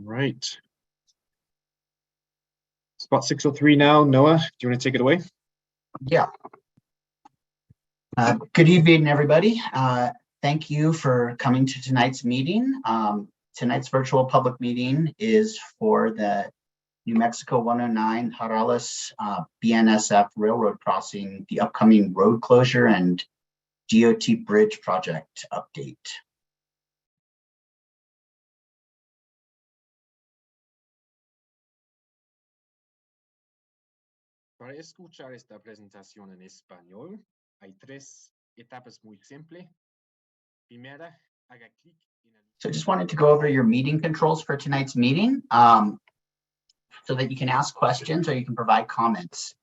Right. It's about 6:03 now. Noah, do you want to take it away? Yeah. Good evening, everybody. Thank you for coming to tonight's meeting. Tonight's virtual public meeting is for the New Mexico 109 Jarales BNSF Railroad Crossing, the upcoming road closure and DOT bridge project update. Para escuchar esta presentación en español, hay tres etapas muy simples. Primera, haga clic en el... So I just wanted to go over your meeting controls for tonight's meeting so that you can ask questions or you can provide comments.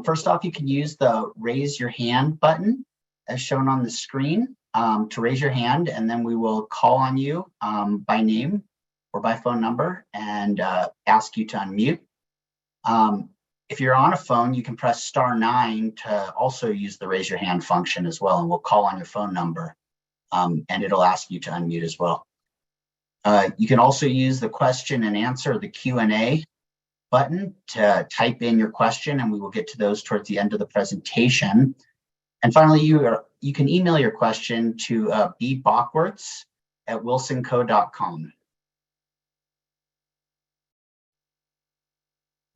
First off, you can use the raise your hand button as shown on the screen to raise your hand, and then we will call on you by name or by phone number and ask you to unmute. If you're on a phone, you can press *9 to also use the raise your hand function as well, and we'll call on your phone number and it'll ask you to unmute as well. You can also use the question and answer, the Q&A button, to type in your question, and we will get to those towards the end of the presentation. And finally, you can email your question to bbockwerts@wilsonco.com.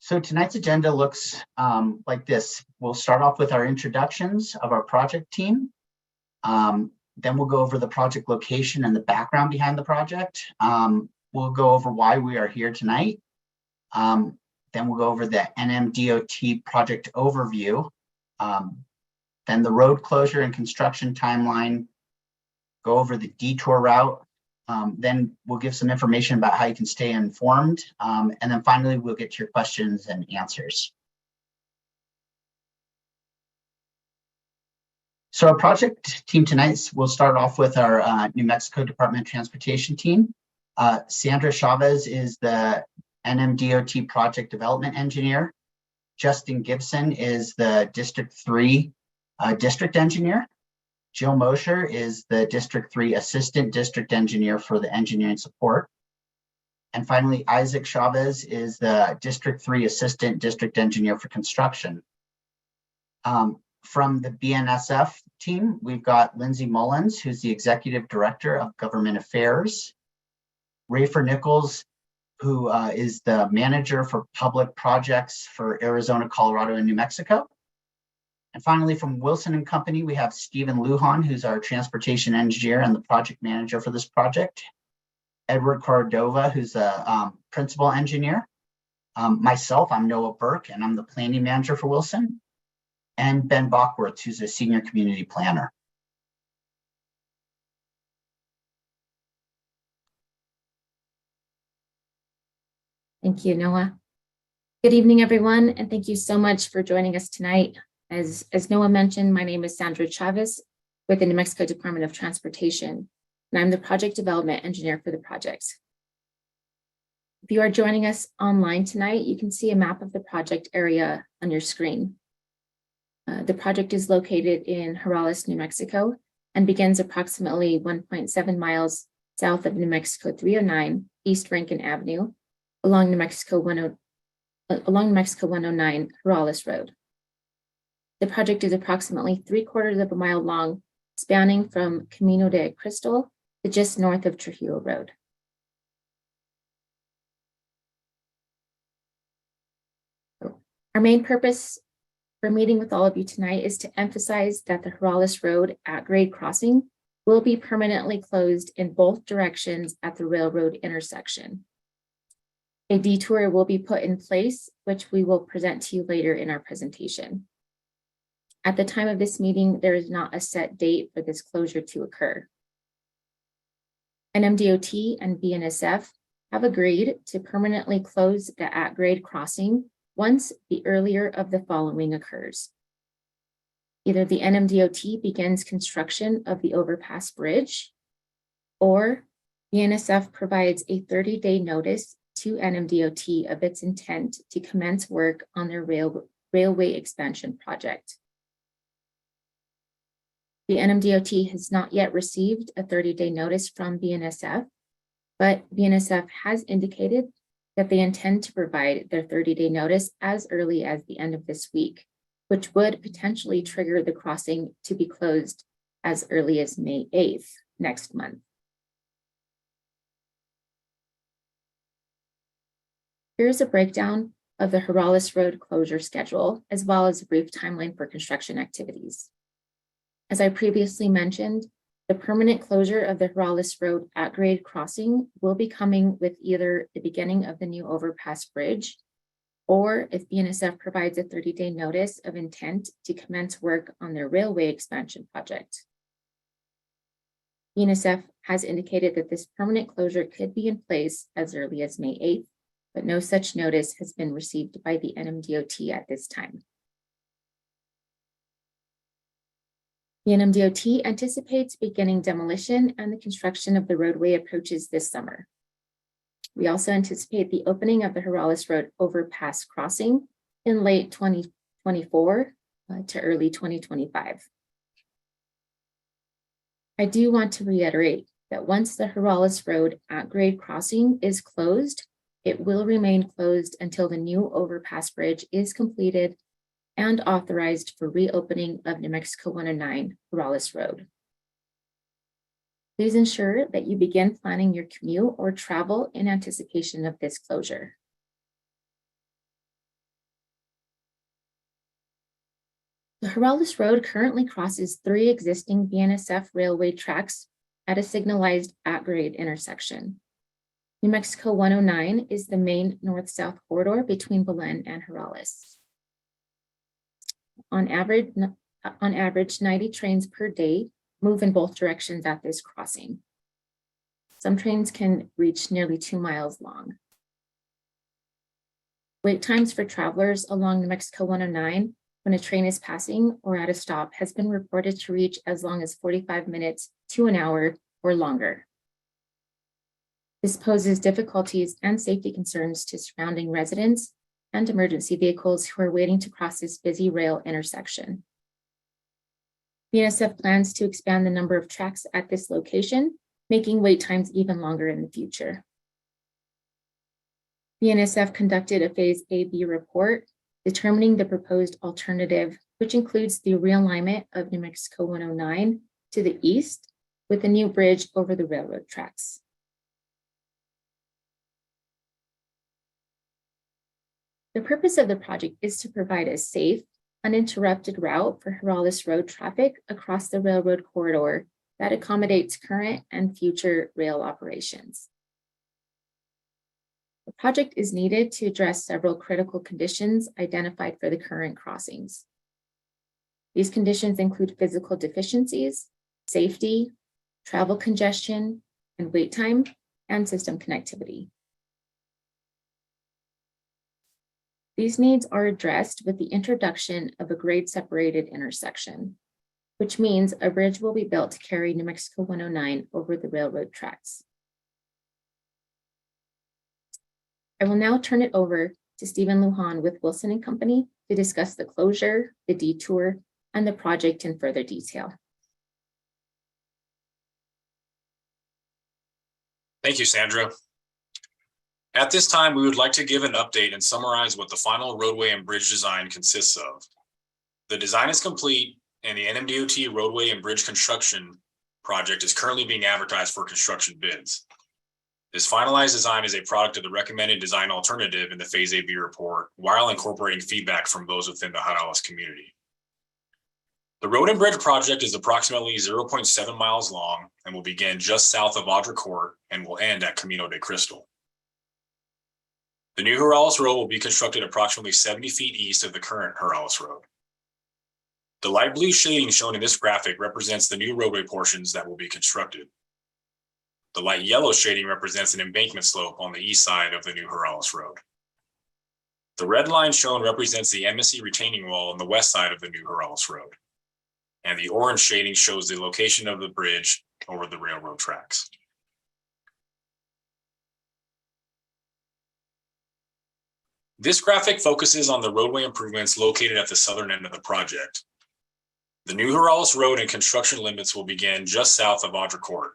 So tonight's agenda looks like this. We'll start off with our introductions of our project team. Then we'll go over the project location and the background behind the project. We'll go over why we are here tonight. Then we'll go over the NMDOT project overview. Then the road closure and construction timeline, go over the detour route. Then we'll give some information about how you can stay informed. And then finally, we'll get to your questions and answers. So our project team tonight, we'll start off with our New Mexico Department of Transportation team. Sandra Chavez is the NMDOT project development engineer. Justin Gibson is the District 3 district engineer. Jill Mosher is the District 3 assistant district engineer for the engineering support. And finally, Isaac Chavez is the District 3 assistant district engineer for construction. From the BNSF team, we've got Lindsay Mullins, who's the Executive Director of Government Affairs. Rafer Nichols, who is the Manager for Public Projects for Arizona, Colorado, and New Mexico. And finally, from Wilson and Company, we have Stephen Lujan, who's our Transportation Engineer and the Project Manager for this project. Edward Cordova, who's a Principal Engineer. Myself, I'm Noah Burke, and I'm the Planning Manager for Wilson. And Ben Bockwerts, who's a Senior Community Planner. Thank you, Noah. Good evening, everyone, and thank you so much for joining us tonight. As Noah mentioned, my name is Sandra Chavez with the New Mexico Department of Transportation, and I'm the project development engineer for the project. If you are joining us online tonight, you can see a map of the project area on your screen. The project is located in Jarales, New Mexico, and begins approximately 1.7 miles south of New Mexico 309 East Rankin Avenue, along New Mexico 109 Jarales Road. The project is approximately 3/4 of a mile long, spanning from Camino de Cristal to just north of Trujillo Road. Our main purpose for meeting with all of you tonight is to emphasize that the Jarales Road at-grade crossing will be permanently closed in both directions at the railroad intersection. A detour will be put in place, which we will present to you later in our presentation. At the time of this meeting, there is not a set date for this closure to occur. NMDOT and BNSF have agreed to permanently close the at-grade crossing once the earlier of the following occurs. Either the NMDOT begins construction of the overpass bridge, or BNSF provides a 30-day notice to NMDOT of its intent to commence work on their railway expansion project. The NMDOT has not yet received a 30-day notice from BNSF, but BNSF has indicated that they intend to provide their 30-day notice as early as the end of this week, which would potentially trigger the crossing to be closed as early as May 8th next month. Here's a breakdown of the Jarales Road closure schedule, as well as a brief timeline for construction activities. As I previously mentioned, the permanent closure of the Jarales Road at-grade crossing will be coming with either the beginning of the new overpass bridge, or if BNSF provides a 30-day notice of intent to commence work on their railway expansion project. BNSF has indicated that this permanent closure could be in place as early as May 8th, but no such notice has been received by the NMDOT at this time. The NMDOT anticipates beginning demolition and the construction of the roadway approaches this summer. We also anticipate the opening of the Jarales Road overpass crossing in late 2024 to early 2025. I do want to reiterate that once the Jarales Road at-grade crossing is closed, it will remain closed until the new overpass bridge is completed and authorized for reopening of New Mexico 109 Jarales Road. Please ensure that you begin planning your commute or travel in anticipation of this closure. The Jarales Road currently crosses 3 existing BNSF railway tracks at a signalized at-grade intersection. New Mexico 109 is the main north-south corridor between Belen and Jarales. On average, 90 trains per day move in both directions at this crossing. Some trains can reach nearly 2 miles long. Wait times for travelers along New Mexico 109 when a train is passing or at a stop has been reported to reach as long as 45 minutes to an hour or longer. This poses difficulties and safety concerns to surrounding residents and emergency vehicles who are waiting to cross this busy rail intersection. BNSF plans to expand the number of tracks at this location, making wait times even longer in the future. BNSF conducted a Phase A/B report determining the proposed alternative, which includes the realignment of New Mexico 109 to the east with a new bridge over the railroad tracks. The purpose of the project is to provide a safe, uninterrupted route for Jarales Road traffic across the railroad corridor that accommodates current and future rail operations. The project is needed to address several critical conditions identified for the current crossings. These conditions include physical deficiencies, safety, travel congestion, and wait time, and system connectivity. These needs are addressed with the introduction of a grade-separated intersection, which means a bridge will be built to carry New Mexico 109 over the railroad tracks. I will now turn it over to Stephen Lujan with Wilson & Company to discuss the closure, the detour, and the project in further detail. Thank you, Sandra. At this time, we would like to give an update and summarize what the final roadway and bridge design consists of. The design is complete, and the NMDOT roadway and bridge construction project is currently being advertised for construction bids. This finalized design is a product of the recommended design alternative in the Phase A/B report, while incorporating feedback from those within the Jarales community. The road and bridge project is approximately 0.7 miles long and will begin just south of Audra Court and will end at Camino de Cristal. The new Jarales Road will be constructed approximately 70 feet east of the current Jarales Road. The light blue shading shown in this graphic represents the new roadway portions that will be constructed. The light yellow shading represents an embankment slope on the east side of the new Jarales Road. The red line shown represents the embassy retaining wall on the west side of the new Jarales Road. And the orange shading shows the location of the bridge over the railroad tracks. This graphic focuses on the roadway improvements located at the southern end of the project. The new Jarales Road and construction limits will begin just south of Audra Court.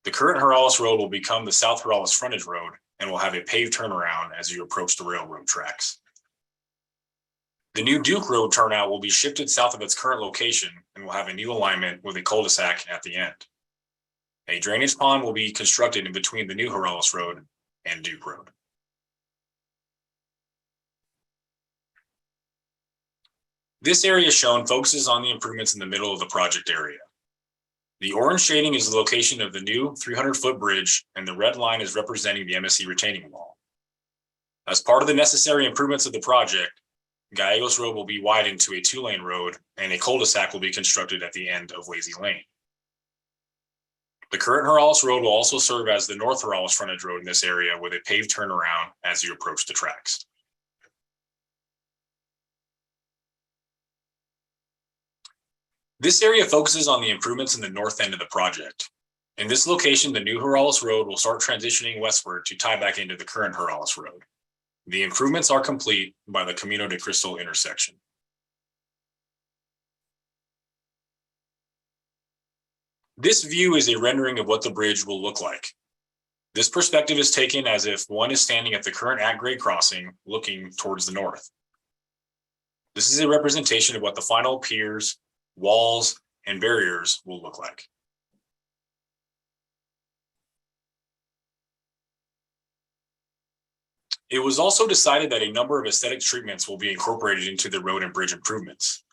The current Jarales Road will become the South Jarales Frontage Road and will have a paved turnaround as you approach the railroad tracks. The new Duke Road turnout will be shifted south of its current location and will have a new alignment with a cul-de-sac at the end. A drainage pond will be constructed in between the new Jarales Road and Duke Road. This area shown focuses on the improvements in the middle of the project area. The orange shading is the location of the new 300-foot bridge, and the red line is representing the MSC retaining wall. As part of the necessary improvements of the project, Jarales Road will be widened to a 2-lane road, and a cul-de-sac will be constructed at the end of Lazy Lane. The current Jarales Road will also serve as the North Jarales Frontage Road in this area with a paved turnaround as you approach the tracks. This area focuses on the improvements in the north end of the project. In this location, the new Jarales Road will start transitioning westward to tie back into the current Jarales Road. The improvements are complete by the Camino de Cristo intersection. This view is a rendering of what the bridge will look like. This perspective is taken as if one is standing at the current at-grade crossing looking towards the north. This is a representation of what the final piers, walls, and barriers will look like. It was also decided that a number of aesthetic treatments will be incorporated into the road and bridge improvements.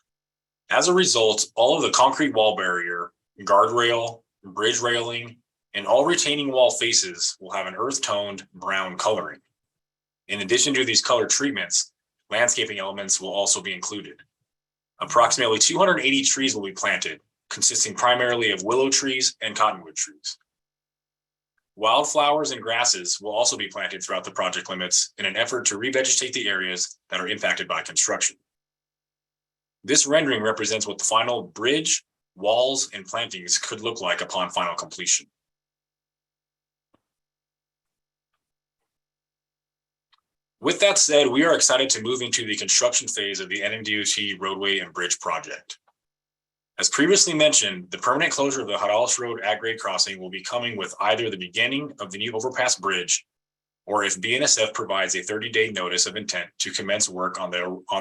As a result, all of the concrete wall barrier, guardrail, bridge railing, and all retaining wall faces will have an earth-toned brown coloring. In addition to these color treatments, landscaping elements will also be included. Approximately 280 trees will be planted, consisting primarily of willow trees and cottonwood trees. Wildflowers and grasses will also be planted throughout the project limits in an effort to revegetate the areas that are impacted by construction. This rendering represents what the final bridge, walls, and plantings could look like upon final completion. With that said, we are excited to move into the construction phase of the NMDOT roadway and bridge project. As previously mentioned, the permanent closure of the Jarales Road at-grade crossing will be coming with either the beginning of the new overpass bridge, or if BNSF provides a 30-day notice of intent to commence work on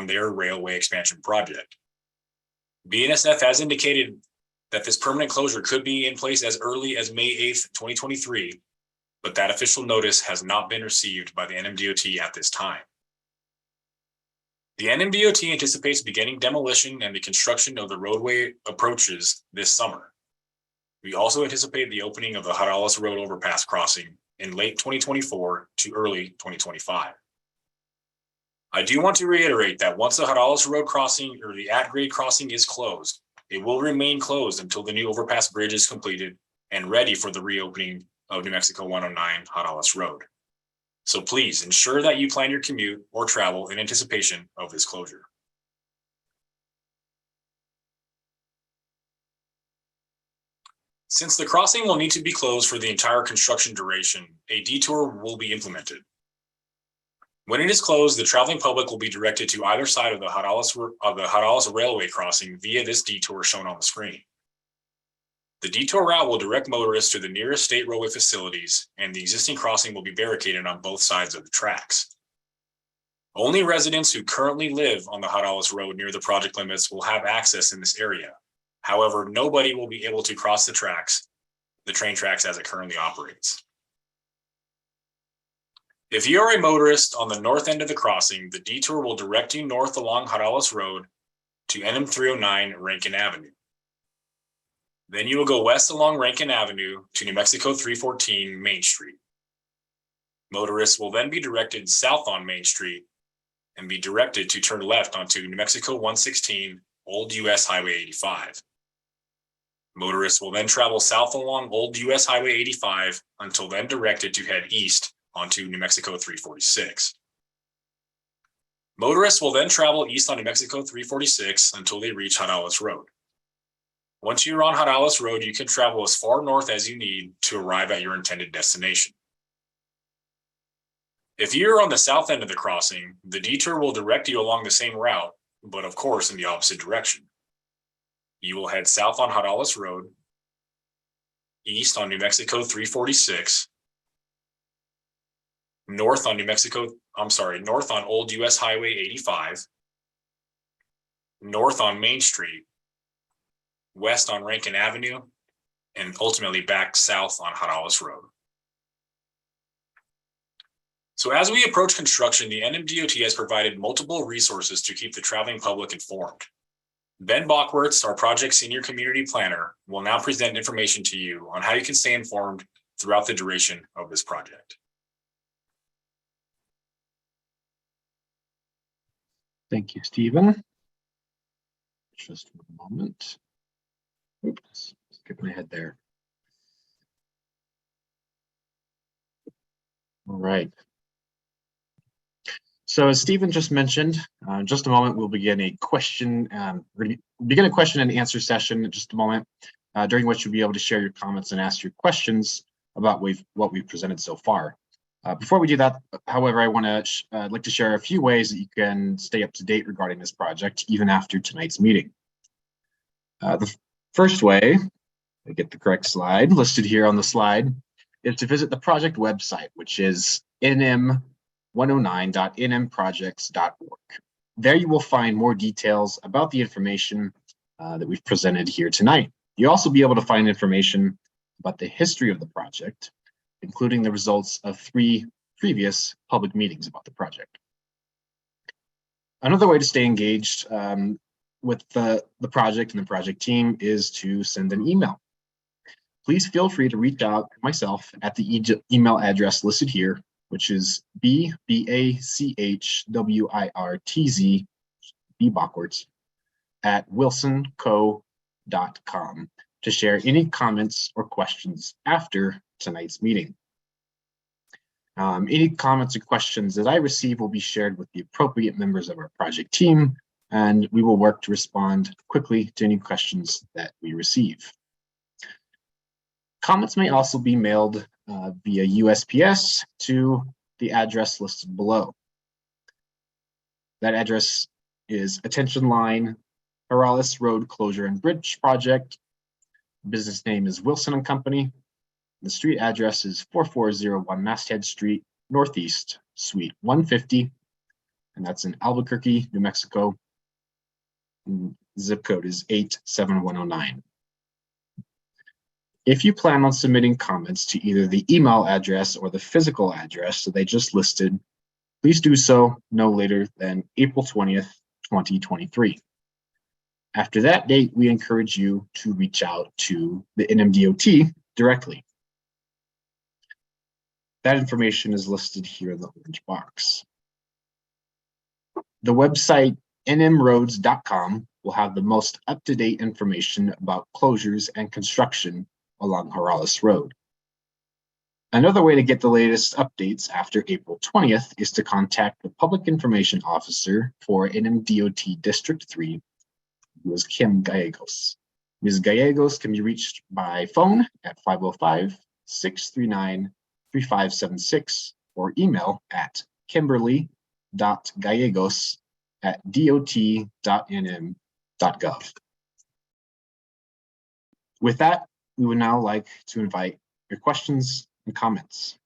their railway expansion project. BNSF has indicated that this permanent closure could be in place as early as May 8th, 2023, but that official notice has not been received by the NMDOT at this time. The NMDOT anticipates beginning demolition and the construction of the roadway approaches this summer. We also anticipate the opening of the Jarales Road overpass crossing in late 2024 to early 2025. I do want to reiterate that once the Jarales Road crossing or the at-grade crossing is closed, it will remain closed until the new overpass bridge is completed and ready for the reopening of New Mexico 109 Jarales Road. So please ensure that you plan your commute or travel in anticipation of this closure. Since the crossing will need to be closed for the entire construction duration, a detour will be implemented. When it is closed, the traveling public will be directed to either side of the Jarales Railway crossing via this detour shown on the screen. The detour route will direct motorists to the nearest state roadway facilities, and the existing crossing will be barricaded on both sides of the tracks. Only residents who currently live on the Jarales Road near the project limits will have access in this area. However, nobody will be able to cross the train tracks as it currently operates. If you are a motorist on the north end of the crossing, the detour will direct you north along Jarales Road to NM309 Rankin Avenue. Then you will go west along Rankin Avenue to New Mexico 314 Main Street. Motorists will then be directed south on Main Street and be directed to turn left onto New Mexico 116 Old US Highway 85. Motorists will then travel south along Old US Highway 85 until then directed to head east onto New Mexico 346. Motorists will then travel east on New Mexico 346 until they reach Jarales Road. Once you're on Jarales Road, you can travel as far north as you need to arrive at your intended destination. If you're on the south end of the crossing, the detour will direct you along the same route, but of course in the opposite direction. You will head south on Jarales Road, east on New Mexico 346, north on north on Old US Highway 85, north on Main Street, west on Rankin Avenue, and ultimately back south on Jarales Road. So as we approach construction, the NMDOT has provided multiple resources to keep the traveling public informed. Ben Bachwertz, our project senior community planner, will now present information to you on how you can stay informed throughout the duration of this project. Thank you, Stephen. Just a moment. Oops, skip my head there. All right. So as Stephen just mentioned, in just a moment, we'll begin a question. We're going to begin a question and answer session in just a moment, during which you'll be able to share your comments and ask your questions about what we've presented so far. Before we do that, however, I want to like to share a few ways that you can stay up to date regarding this project, even after tonight's meeting. The first way, I get the correct slide listed here on the slide, is to visit the project website, which is nm109.nmprojects.org. There you will find more details about the information that we've presented here tonight. You'll also be able to find information about the history of the project, including the results of 3 previous public meetings about the project. Another way to stay engaged with the project and the project team is to send an email. Please feel free to reach out to myself at the email address listed here, which is bachwertz at wilsonco.com to share any comments or questions after tonight's meeting. Any comments or questions that I receive will be shared with the appropriate members of our project team, and we will work to respond quickly to any questions that we receive. Comments may also be mailed via USPS to the address listed below. That address is Attention Line, Jarales Road Closure and Bridge Project. Business name is Wilson and Company. The street address is 4401 Masthead Street, Northeast, Suite 150, and that's in Albuquerque, New Mexico. And zip code is 87109. If you plan on submitting comments to either the email address or the physical address that they just listed, please do so no later than April 20th, 2023. After that date, we encourage you to reach out to the NMDOT directly. That information is listed here in the orange box. The website nmroads.com will have the most up-to-date information about closures and construction along Jarales Road. Another way to get the latest updates after April 20th is to contact the Public Information Officer for NMDOT District 3, who is Kim Gallegos. Ms. Gallegos can be reached by phone at 505-639-3576 or email at kimberly.gallegos@dot.nm.gov. With that, we would now like to invite your questions and comments.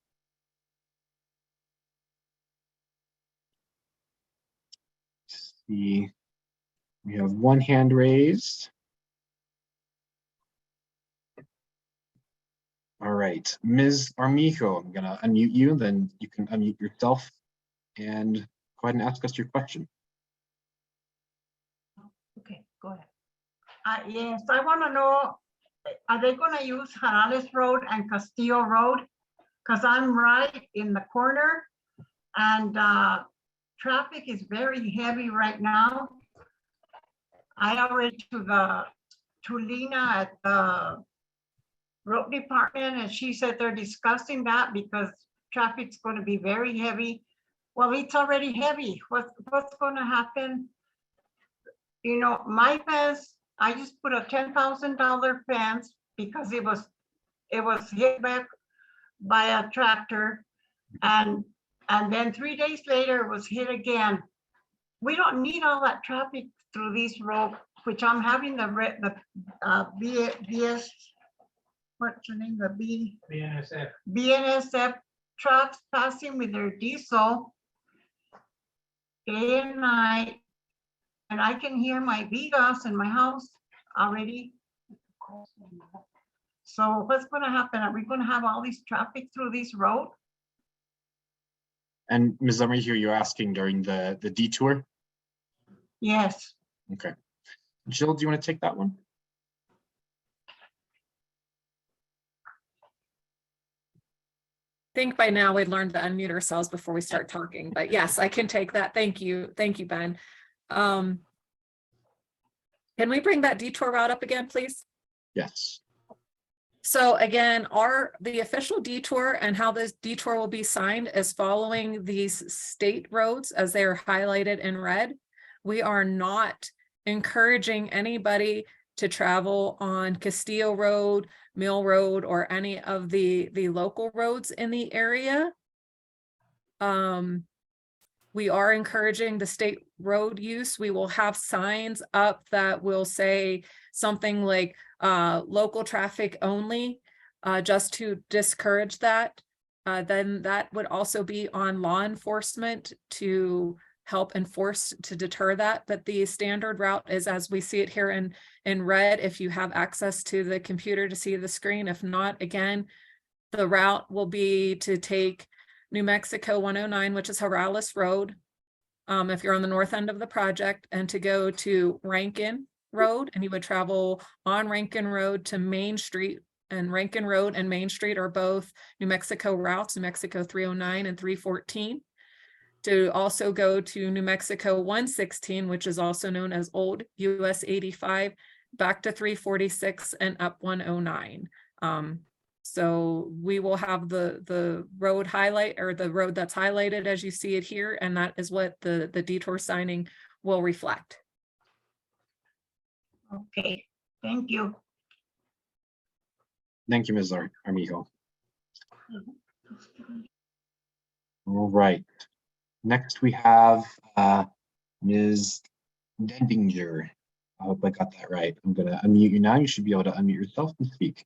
Let's see, we have one hand raised. All right, Ms. Armijo, I'm gonna unmute you, then you can unmute yourself and go ahead and ask us your question. Okay, go ahead. Yes, I want to know, are they going to use Jarales Road and Castillo Road? Because I'm right in the corner and traffic is very heavy right now. I already to Lena at the road department and she said they're discussing that because traffic's going to be very heavy. Well, it's already heavy. What's going to happen? You know, my fence, I just put a $10,000 fence because it was hit back by a tractor, and then 3 days later it was hit again. We don't need all that traffic through these roads, which I'm having the what's her name, the BNSF. BNSF trucks passing with their diesel day and night. And I can hear my Vigas in my house already. So what's gonna happen? Are we gonna have all these traffic through this road? And Ms. Armijo, you're asking during the detour? Yes. Okay. Jill, do you want to take that one? Think by now we'd learned to unmute ourselves before we start talking, but yes, I can take that. Thank you. Thank you, Ben. Can we bring that detour route up again, please? Yes. So again, the official detour and how this detour will be signed is following these state roads as they are highlighted in red. We are not encouraging anybody to travel on Castillo Road, Mill Road, or any of the local roads in the area. We are encouraging the state road use. We will have signs up that will say something like local traffic only, just to discourage that. Then that would also be on law enforcement to help enforce, to deter that. But the standard route is as we see it here in red, if you have access to the computer to see the screen. If not, again, the route will be to take New Mexico 109, which is Jarales Road, if you're on the north end of the project, and to go to Rankin Road, and you would travel on Rankin Road to Main Street. And Rankin Road and Main Street are both New Mexico routes, New Mexico 309 and 314. To also go to New Mexico 116, which is also known as Old US 85, back to 346 and up 109. So we will have the road highlight, or the road that's highlighted as you see it here, and that is what the detour signing will reflect. Okay, thank you. Thank you, Ms. Armijo. All right. Next, we have Ms. Dendinger. I hope I got that right. I'm going to unmute you now. You should be able to unmute yourself and speak.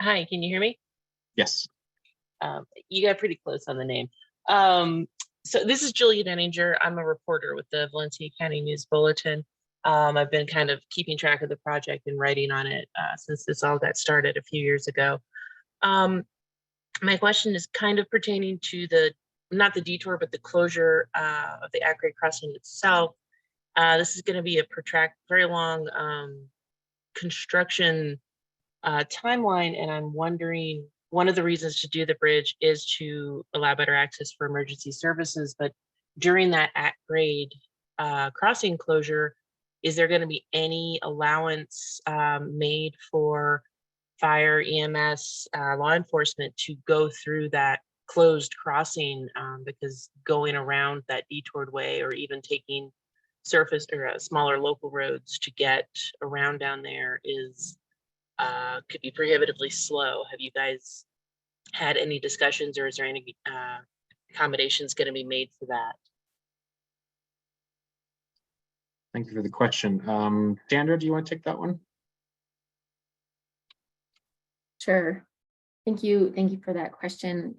Hi, can you hear me? Yes. You got pretty close on the name. So this is Julia Denninger. I'm a reporter with the Valencia County News Bulletin. I've been kind of keeping track of the project and writing on it since this all got started a few years ago. My question is kind of pertaining to not the detour, but the closure of the Acre Crossing itself. This is going to be a very long construction timeline, and I'm wondering, one of the reasons to do the bridge is to allow better access for emergency services, but during that at-grade crossing closure, is there going to be any allowance made for fire, EMS, law enforcement to go through that closed crossing, because going around that detoured way, or even taking surface or smaller local roads to get around down there is could be prohibitively slow. Have you guys had any discussions, or is there any accommodations going to be made for that? Thank you for the question. Sandra, do you want to take that one? Sure. Thank you. Thank you for that question.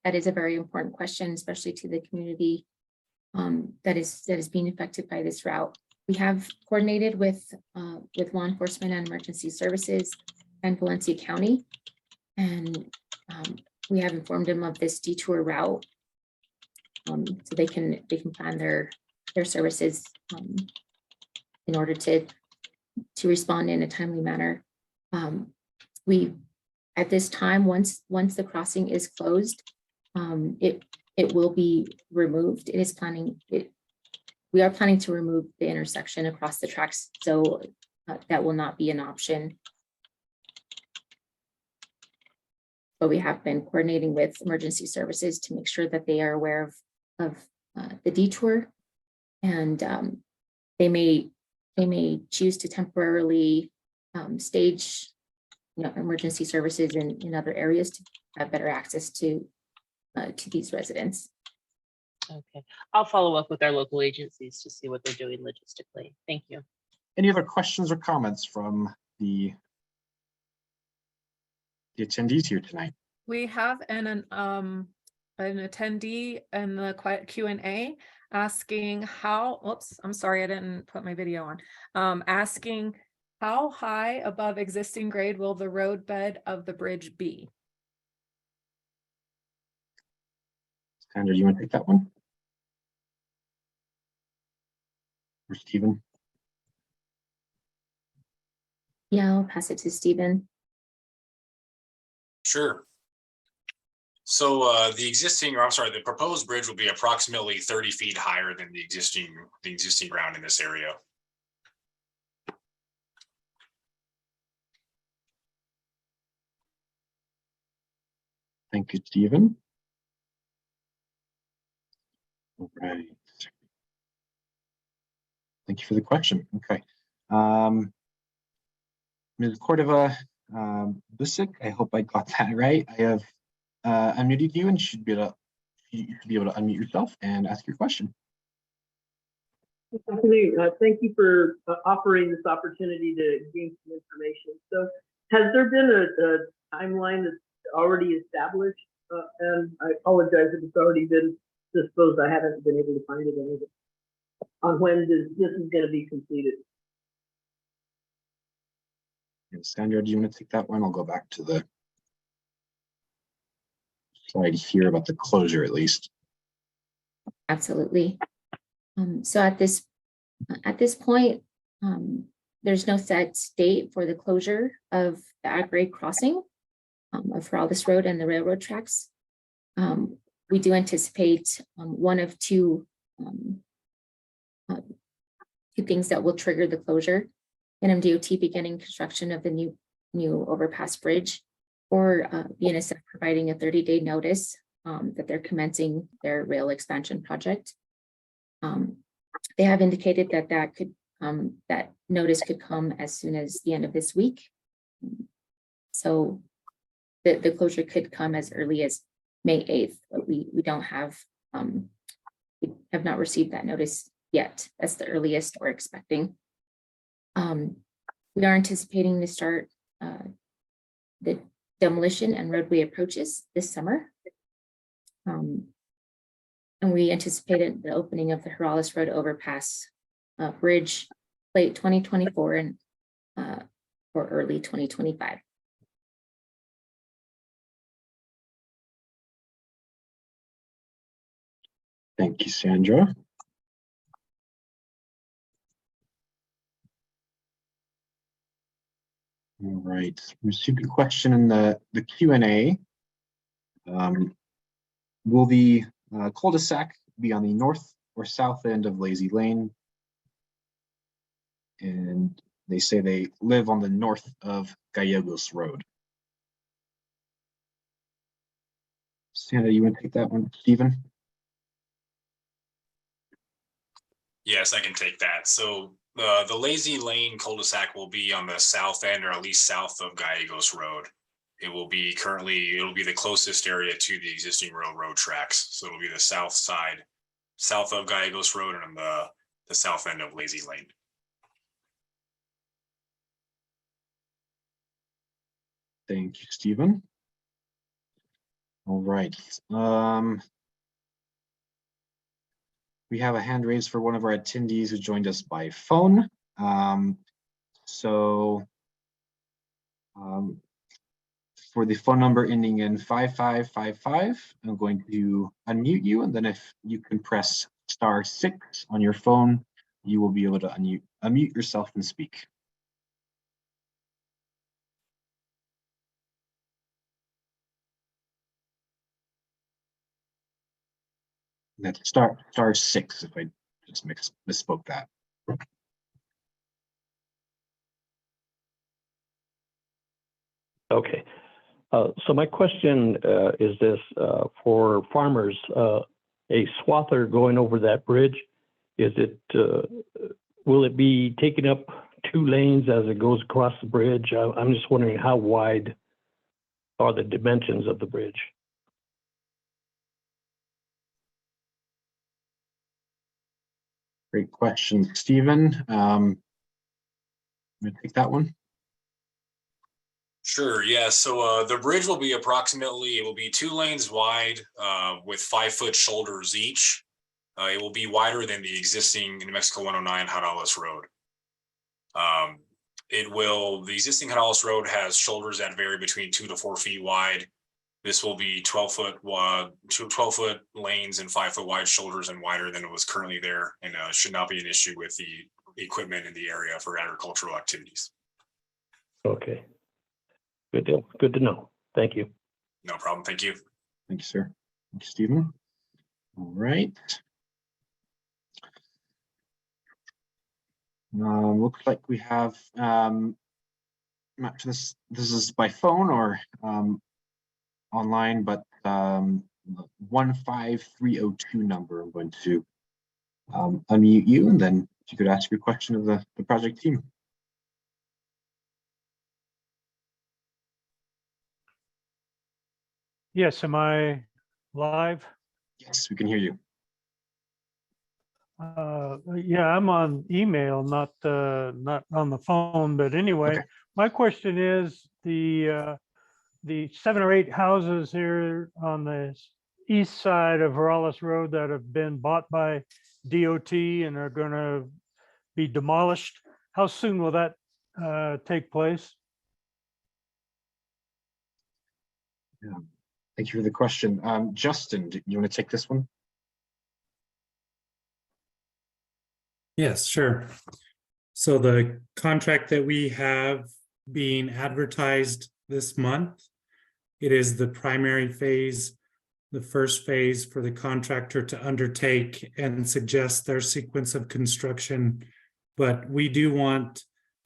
That is a very important question, especially to the community that is being affected by this route. We have coordinated with law enforcement and emergency services and Valencia County, and we have informed them of this detour route, so they can plan their services in order to respond in a timely manner. We, at this time, once the crossing is closed, it will be removed. We are planning to remove the intersection across the tracks, so that will not be an option. But we have been coordinating with emergency services to make sure that they are aware of the detour, and they may choose to temporarily stage emergency services in other areas to have better access to these residents. Okay, I'll follow up with our local agencies to see what they're doing logistically. Thank you. Any other questions or comments from the the attendees here tonight? We have an attendee in the Q&A asking how, oops, I'm sorry, I didn't put my video on. Asking how high above existing grade will the road bed of the bridge be? Sandra, do you want to take that one? Or Stephen? Yeah, I'll pass it to Stephen. Sure. So the proposed bridge will be approximately 30 feet higher than the existing ground in this area. Thank you, Stephen. All right. Thank you for the question. Okay. Ms. Cordova Busick, I hope I got that right. I have unmuted you and you should be able to unmute yourself and ask your question. Good afternoon. Thank you for offering this opportunity to gain some information. So has there been a timeline that's already established? And I apologize if it's already been disclosed. I haven't been able to find it anywhere. On when this is going to be completed. And Sandra, do you want to take that one? I'll go back to the slide here about the closure at least. Absolutely. So at this point, there's no set date for the closure of the at-grade crossing of Jarales Road and the railroad tracks. We do anticipate one of two things that will trigger the closure: NMDOT beginning construction of the new overpass bridge, or BNSF providing a 30-day notice that they're commencing their rail expansion project. They have indicated that that notice could come as soon as the end of this week. So the closure could come as early as May 8th, but we don't have, we have not received that notice yet. That's the earliest we're expecting. We are anticipating to start the demolition and roadway approaches this summer. And we anticipated the opening of the Jarales Road overpass bridge late 2024 and or early 2025. Thank you, Sandra. All right, received a question in the Q&A. Will the cul-de-sac be on the north or south end of Lazy Lane? And they say they live on the north of Jarales Road. Sandra, you want to take that one, Stephen? Yes, I can take that. So the Lazy Lane cul-de-sac will be on the south end, or at least south of Jarales Road. It'll be the closest area to the existing railroad tracks. So it'll be the south side, south of Jarales Road, and on the south end of Lazy Lane. Thank you, Stephen. All right. We have a hand raised for one of our attendees who joined us by phone. For the phone number ending in 5555, I'm going to unmute you, and then if you can press *6 on your phone, you will be able to unmute yourself and speak. That's *6 if I just misspoke that. Okay. So my question is this, for farmers, a swather going over that bridge, will it be taking up 2 lanes as it goes across the bridge? I'm just wondering how wide are the dimensions of the bridge? Great question, Stephen. I'm going to take that one. Sure, yeah. So the bridge will be approximately, it will be 2 lanes wide with 5-foot shoulders each. It will be wider than the existing New Mexico 109 Jarales Road. The existing Jarales Road has shoulders that vary between 2 to 4 feet wide. This will be 12-foot 12-foot lanes and 5-foot wide shoulders and wider than it was currently there, and should not be an issue with the equipment in the area for agricultural activities. Okay. Good deal. Good to know. Thank you. No problem. Thank you. Thank you, sir. Thank you, Stephen. All right. Looks like we have this is by phone or online, but 15302 number. I'm going to unmute you, and then if you could ask your question of the project team. Yes, am I live? Yes, we can hear you. Yeah, I'm on email, not on the phone, but anyway, Okay. my question is the 7 or 8 houses here on the east side of Jarales Road that have been bought by DOT and are going to be demolished. How soon will that take place? Yeah. Thank you for the question. Justin, do you want to take this one? Yes, sure. So the contract that we have being advertised this month, it is the primary phase, the first phase for the contractor to undertake and suggest their sequence of construction. But we do want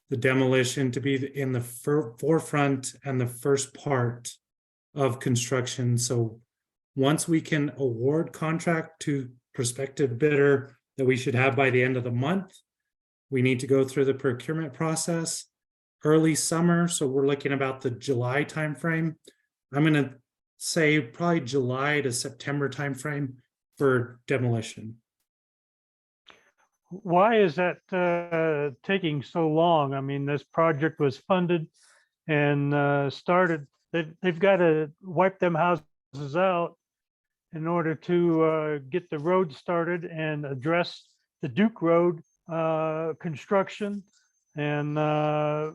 the demolition to be in the forefront and the first part of construction. So once we can award contract to prospective bidder that we should have by the end of the month, we need to go through the procurement process early summer. So we're looking about the July timeframe. I'm going to say probably July to September timeframe for demolition. Why is that taking so long? I mean, this project was funded and started. They've got to wipe them houses out in order to get the road started and address the Duke Road construction. And I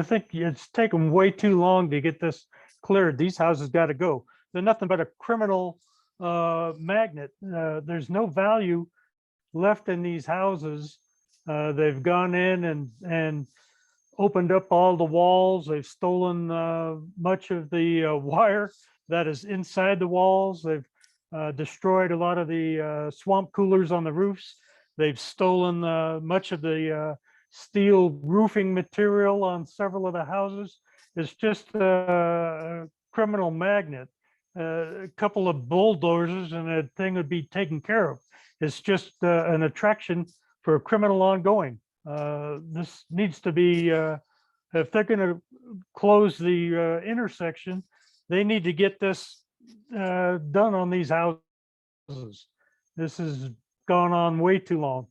think it's taken way too long to get this cleared. These houses got to go. They're nothing but a criminal magnet. There's no value left in these houses. They've gone in and opened up all the walls. They've stolen much of the wire that is inside the walls. They've destroyed a lot of the swamp coolers on the roofs. They've stolen much of the steel roofing material on several of the houses. It's just a criminal magnet. A couple of bulldozers and the thing would be taken care of. It's just an attraction for a criminal ongoing. This needs to be, if they're going to close the intersection, they need to get this done on these houses. This has gone on way too long.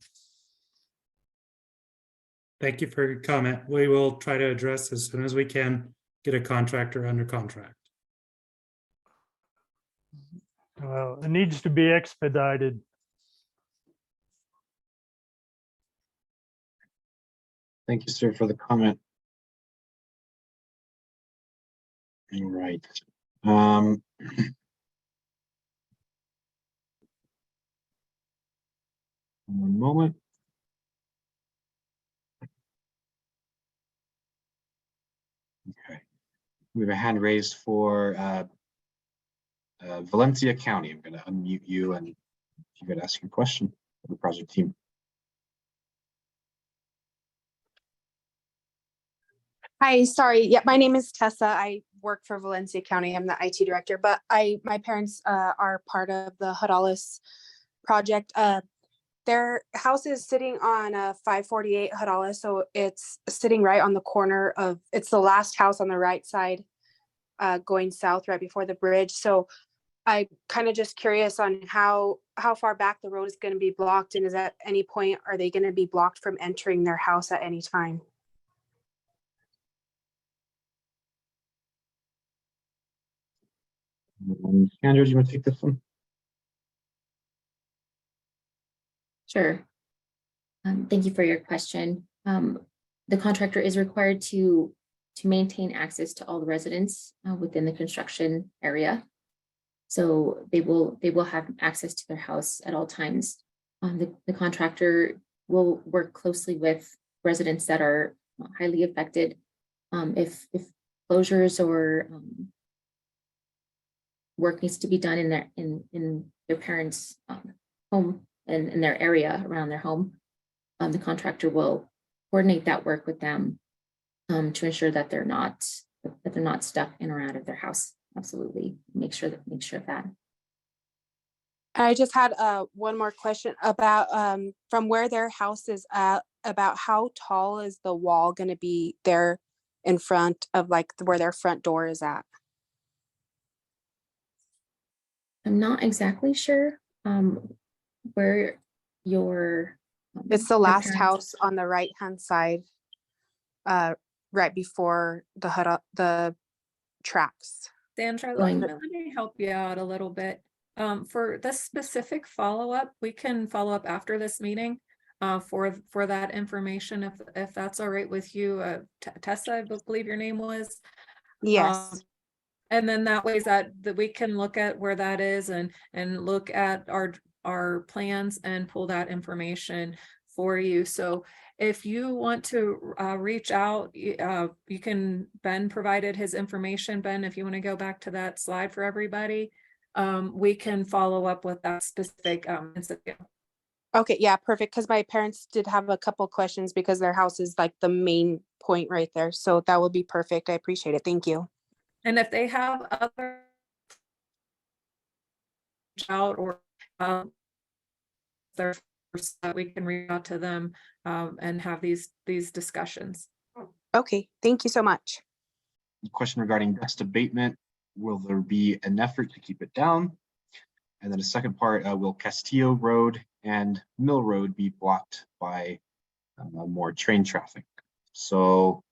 Thank you for your comment. We will try to address as soon as we can, get a contractor under contract. Well, it needs to be expedited. Thank you, sir, for the comment. All right. One moment. Okay. We have a hand raised for Valencia County. I'm going to unmute you, and you could ask your question for the project team. Hi, sorry. Yeah, my name is Tessa. I work for Valencia County. I'm the IT director, but my parents are part of the Jarales project. Their house is sitting on 548 Jarales, so it's sitting right on the corner of, it's the last house on the right side going south right before the bridge. So I kind of just curious on how far back the road is going to be blocked, and is at any point are they going to be blocked from entering their house at any time? Sandra, do you want to take this one? Sure. Thank you for your question. The contractor is required to maintain access to all the residents within the construction area. So they will have access to their house at all times. The contractor will work closely with residents that are highly affected. If closures or work needs to be done in their parents' home and in their area around their home, the contractor will coordinate that work with them to ensure that they're not stuck in or out of their house. Absolutely, make sure of that. I just had one more question about from where their house is at, about how tall is the wall going to be there in front of like where their front door is at? I'm not exactly sure where your It's the your last parents- house on the right hand side, right before the tracks. Sandra, Going- let me help you out a little bit. For this specific follow-up, we can follow up after this meeting for that information, if that's all right with you. Tessa, I believe your name was. Yes. And then that way that we can look at where that is and look at our plans and pull that information for you. So if you want to reach out, you can, Ben provided his information. Ben, if you want to go back to that slide for everybody, we can follow up with that specific incident. Okay, yeah, perfect. Because my parents did have a couple questions because their house is like the main point right there. So that would be perfect. I appreciate it. Thank you. And if they have other out or we can reach out to them and have these discussions. Okay, thank you so much. Question regarding dust abatement. Will there be an effort to keep it down? And then the second part, will Castillo Road and Mill Road be blocked by more train traffic? So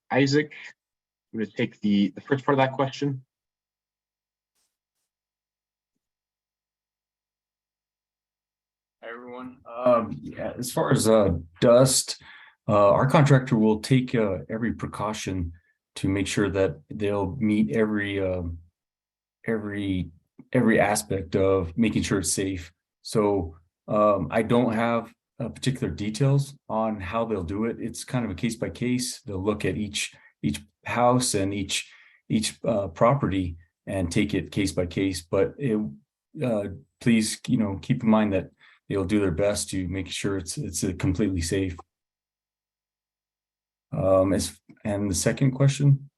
Isaac, I'm going to take the first part of that question. Hi, everyone. Yeah, as far as dust, our contractor will take every precaution to make sure that they'll meet every aspect of making sure it's safe. So I don't have particular details on how they'll do it. It's kind of a case by case. They'll look at each house and each property and take it case by case. But please, keep in mind that they'll do their best to make sure it's completely safe. And the second question?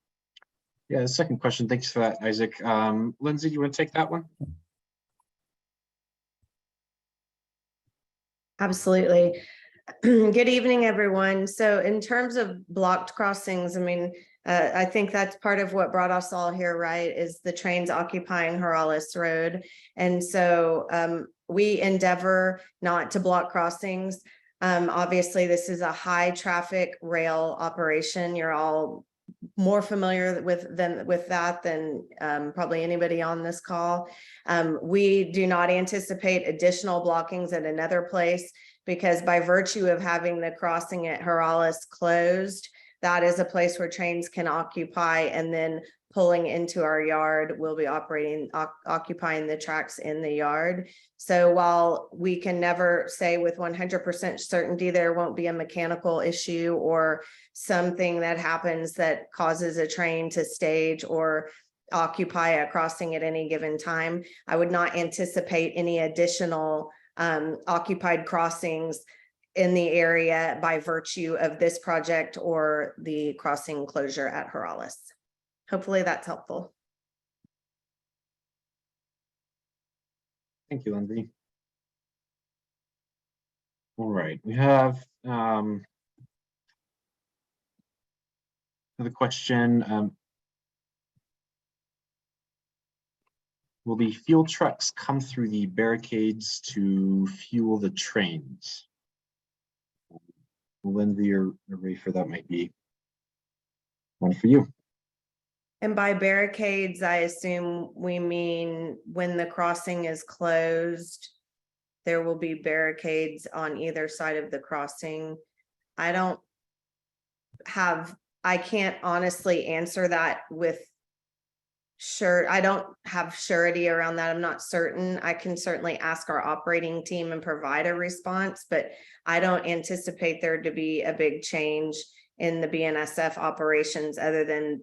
Yeah, the second question. Thanks for that, Isaac. Lindsay, you want to take that one? Absolutely. Good evening, everyone. So in terms of blocked crossings, I mean, I think that's part of what brought us all here, right, is the trains occupying Jarales Road. And so we endeavor not to block crossings. Obviously, this is a high traffic rail operation. You're all more familiar with that than probably anybody on this call. We do not anticipate additional blockings at another place because by virtue of having the crossing at Jarales closed, that is a place where trains can occupy, and then pulling into our yard, we'll be occupying the tracks in the yard. So while we can never say with 100% certainty there won't be a mechanical issue or something that happens that causes a train to stage or occupy a crossing at any given time, I would not anticipate any additional occupied crossings in the area by virtue of this project or the crossing closure at Jarales. Hopefully that's helpful. Thank you, Lindsay. All right, we have another question. Will the fuel trucks come through the barricades to fuel the trains? Lindsay or Rafer, that might be one for you. And by barricades, I assume we mean when the crossing is closed, there will be barricades on either side of the crossing. I can't honestly answer that with sure. I don't have surety around that. I'm not certain. I can certainly ask our operating team and provide a response, but I don't anticipate there to be a big change in the BNSF operations other than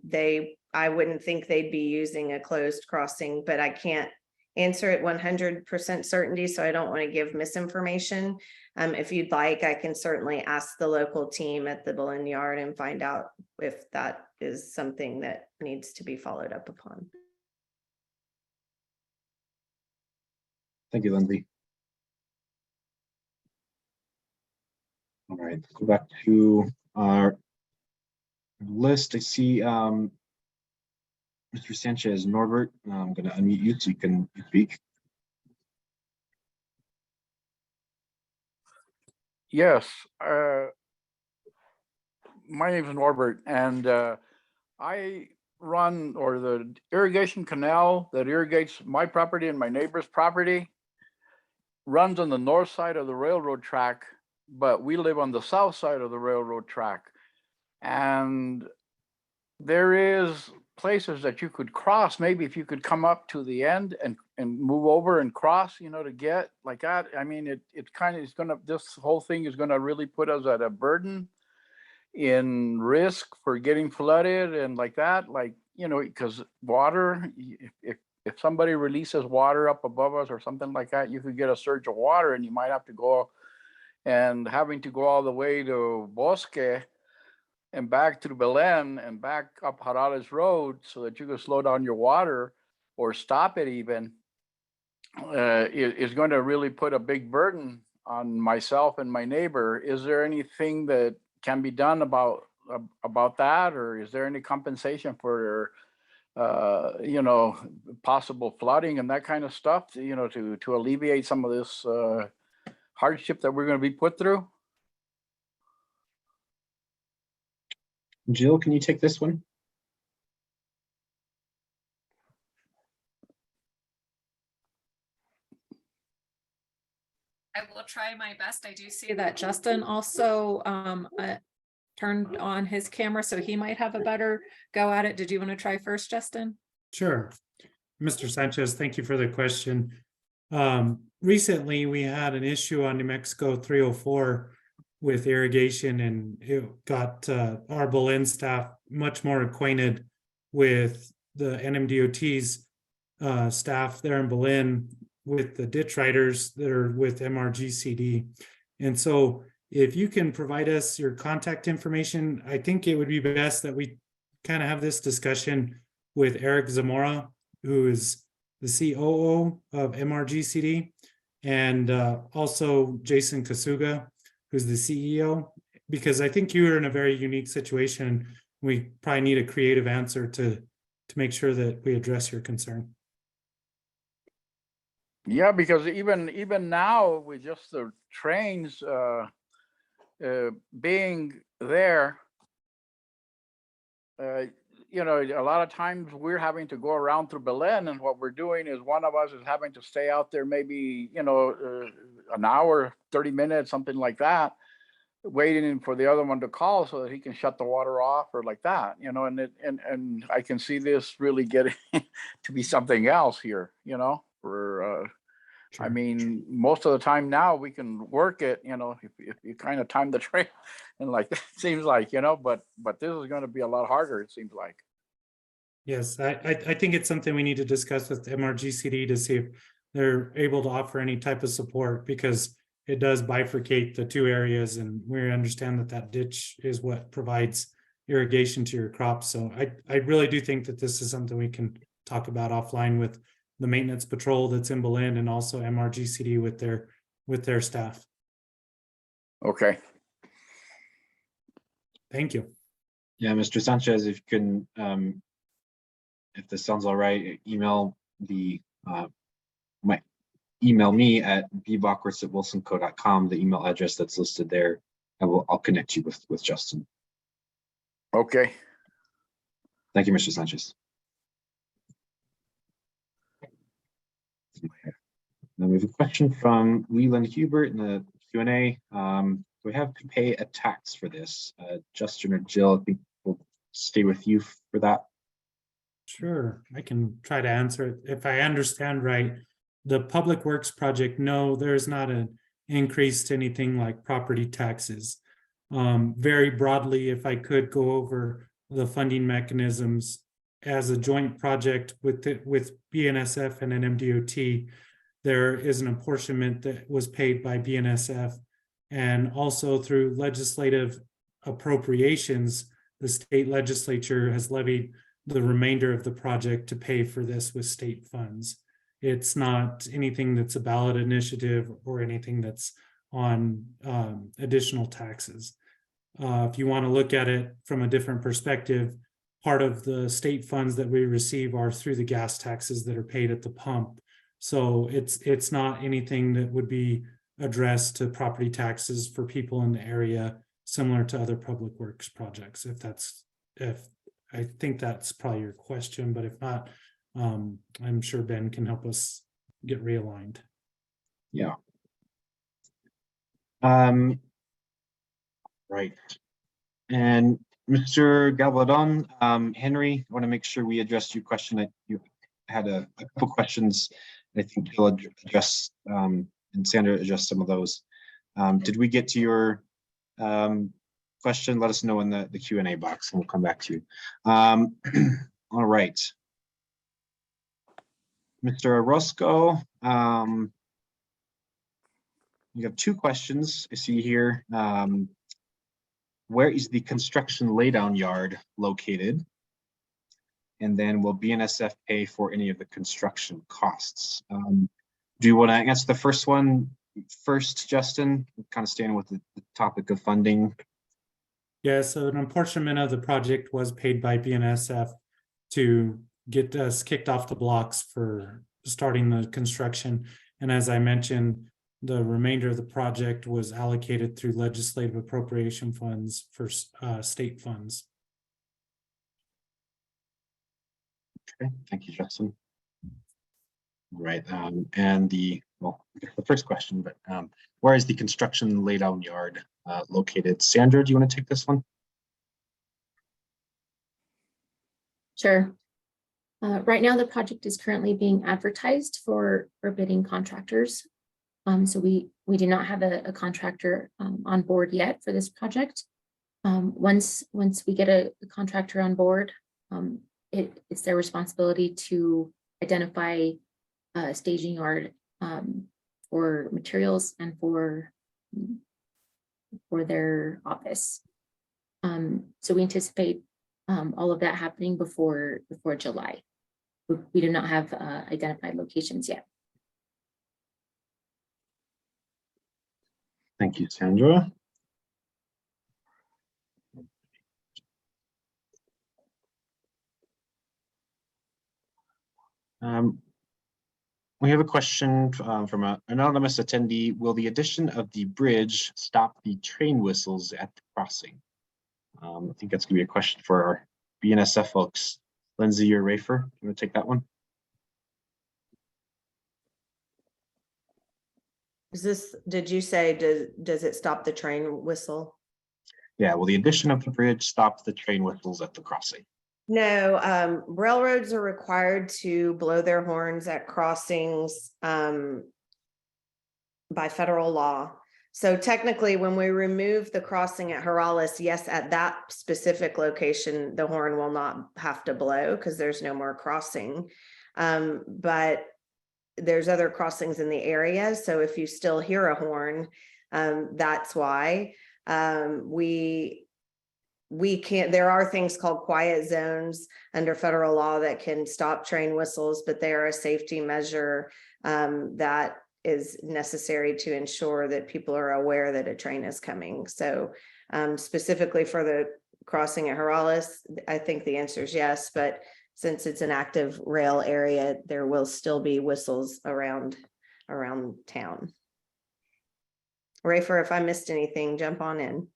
I wouldn't think they'd be using a closed crossing, but I can't answer it 100% certainty, so I don't want to give misinformation. If you'd like, I can certainly ask the local team at the Belen yard and find out if that is something that needs to be followed up upon. Thank you, Lindsay. All right, let's go back to our list. I see Mr. Sanchez Norbert. I'm going to unmute you so you can speak. Yes, my name is Norbert, and I run the irrigation canal that irrigates my property and my neighbor's property runs on the north side of the railroad track, but we live on the south side of the railroad track. And there is places that you could cross, maybe if you could come up to the end and move over and cross, to get like that. I mean, it kind of is this whole thing is gonna really put us at a burden in risk for getting flooded and like that, because water, if somebody releases water up above us or something like that, you could get a surge of water and you might have to go having to go all the way to Bosque and back to Belen and back up Jarales Road so that you can slow down your water or stop it even, is going to really put a big burden on myself and my neighbor. Is there anything that can be done about that, or is there any compensation for possible flooding and that kind of stuff, to alleviate some of this hardship that we're going to be put through? Jill, can you take this one? I will try my best. I do see that Justin also turned on his camera, so he might have a better go at it. Did you want to try first, Justin? Sure. Mr. Sanchez, thank you for the question. Recently, we had an issue on New Mexico 304 with irrigation, and it got our Belen staff much more acquainted with the NMDOT's staff there in Belen with the ditch riders that are with MRGCD. And so if you can provide us your contact information, I think it would be best that we kind of have this discussion with Eric Zamora, who is the COO of MRGCD, and also Jason Kasuga, who's the CEO, because I think you're in a very unique situation. We probably need a creative answer to make sure that we address your concern. Yeah, because even now with just the trains being there, a lot of times we're having to go around through Belen, and what we're doing is one of us is having to stay out there maybe an hour, 30 minutes, something like that, waiting for the other one to call so that he can shut the water off or like that, and I can see this really getting to be something else here, for Sure. I mean, most of the time now we can work it, if you kind of time the train and like that seems like, but this is going to be a lot harder, it seems like. Yes, I think it's something we need to discuss with MRGCD to see if they're able to offer any type of support, because it does bifurcate the two areas, and we understand that ditch is what provides irrigation to your crops. So I really do think that this is something we can talk about offline with the maintenance patrol that's in Belen, and also MRGCD with their staff. Okay. Thank you. Yeah, Mr. Sanchez, if you can, if this sounds all right, email me at bbockwitz@wilsonco.com, the email address that's listed there. I'll connect you with Justin. Okay. Thank you, Mr. Sanchez. We have a question from Leland Hubert in the Q&A. Do we have to pay a tax for this? Justin or Jill, I think we'll stay with you for that. Sure, I can try to answer it. If I understand right, the Public Works project, no, there's not an increase to anything like property taxes. Very broadly, if I could go over the funding mechanisms as a joint project with BNSF and NMDOT, there is an apportionment that was paid by BNSF, and also through legislative appropriations, the state legislature has levied the remainder of the project to pay for this with state funds. It's not anything that's a ballot initiative or anything that's on additional taxes. If you want to look at it from a different perspective, part of the state funds that we receive are through the gas taxes that are paid at the pump. So it's not anything that would be addressed to property taxes for people in the area, similar to other public works projects. If I think that's probably your question, but if not, I'm sure Ben can help us get realigned. Yeah. Right. And Mr. Galvadon, Henry, I want to make sure we addressed your question. That you had a couple questions. I think you'll address and Sandra addressed some of those. Did we get to your question? Let us know in the Q&A box and we'll come back to you. All right. Mr. Orozco, you have two questions I see here. Where is the construction laydown yard located? And then will BNSF pay for any of the construction costs? Do you want to answer the first one first, Justin? Kind of staying with the topic of funding. Yeah, so an apportionment of the project was paid by BNSF to get us kicked off the blocks for starting the construction. And as I mentioned, the remainder of the project was allocated through legislative appropriation funds for state funds. Okay, thank you, Justin. Right, and the first question, but where is the construction laydown yard located? Sandra, do you want to take this one? Sure. Right now, the project is currently being advertised for bidding contractors. So we do not have a contractor on board yet for this project. Once we get a contractor on board, it's their responsibility to identify a staging yard for materials and for their office. So we anticipate all of that happening before July. We do not have identified locations yet. Thank you, Sandra. We have a question from an anonymous attendee. Will the addition of the bridge stop the train whistles at the crossing? I think that's gonna be a question for our BNSF folks. Lindsay or Rafer, you want to take that one? Did you say, does it stop the train whistle? Yeah, will the addition of the bridge stop the train whistles at the crossing? No, railroads are required to blow their horns at crossings by federal law. So technically, when we remove the crossing at Jarales, yes, at that specific location, the horn will not have to blow because there's no more crossing. But there's other crossings in the area. So if you still hear a horn, that's why. We can't, there are things called quiet zones under federal law that can stop train whistles, but they are a safety measure that is necessary to ensure that people are aware that a train is coming. So specifically for the crossing at Jarales, I think the answer is yes, but since it's an active rail area, there will still be whistles around town. Rafer, if I missed anything, jump on in.